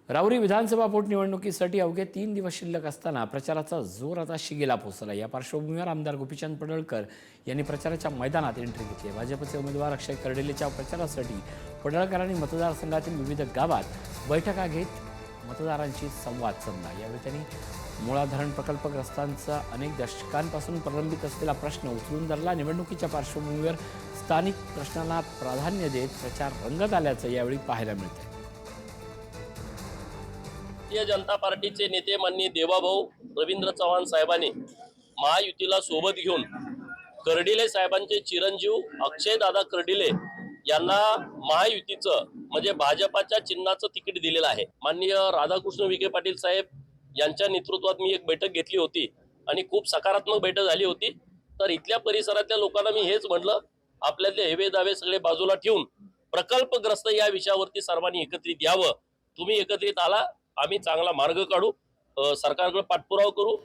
राहुरी विधानसभा पोटनिवडणुकीसाठी अवघे 3 दिवस शिल्लक असताना प्रचाराचा जोर आता शिगेला पोहोचला। या पार्श्वभूमीवर आमदार गोपीचंद पडळकर यांनी प्रचाराच्या मैदानात एंट्री घेतली। भाजपचे उमेदवार अक्षय कर्डिलेच्या प्रचारासाठी पडळकरांनी मतदारसंघातील विविध गावात बैठका घेत मतदारांशी संवाद साधला। यावेळी त्यांनी मुळा धरण प्रकल्पग्रस्तांचा अनेक दशकांपासून प्रलंबित असलेला प्रश्न उचलून धरला। निवडणुकीच्या पार्श्वभूमीवर स्थानिक प्रश्नांना प्राधान्य देत प्रचार रंगत आल्याचं यावेळी पाहायला मिळतं। भारतीय जनता पार्टीचे नेते माननीय देवाभाऊ रवींद्र चव्हाण साहेबांनी महायुतीला सोबत घेऊन कर्डिले साहेबांचे चिरंजीव अक्षय दादा कर्डिले यांना महायुतीचं म्हणजे भाजपाच्या चिन्हाचं तिकीट दिलेलं आहे। माननीय राधाकृष्ण विखे पाटील साहेब यांच्या नेतृत्वात मी एक बैठक घेतली होती आणि खूप सकारात्मक बैठक झाली होती। तर इथल्या परिसरातल्या लोकांना मी हेच म्हटलं, आपल्यातले हेवे दावे सगळे बाजूला ठेवून प्रकल्पग्रस्त या विषयावरती सर्वांनी एकत्रित यावं। तुम्ही एकत्रित आला, आम्ही चांगला मार्ग काढू, सरकारकडे पाठपुरावा करू।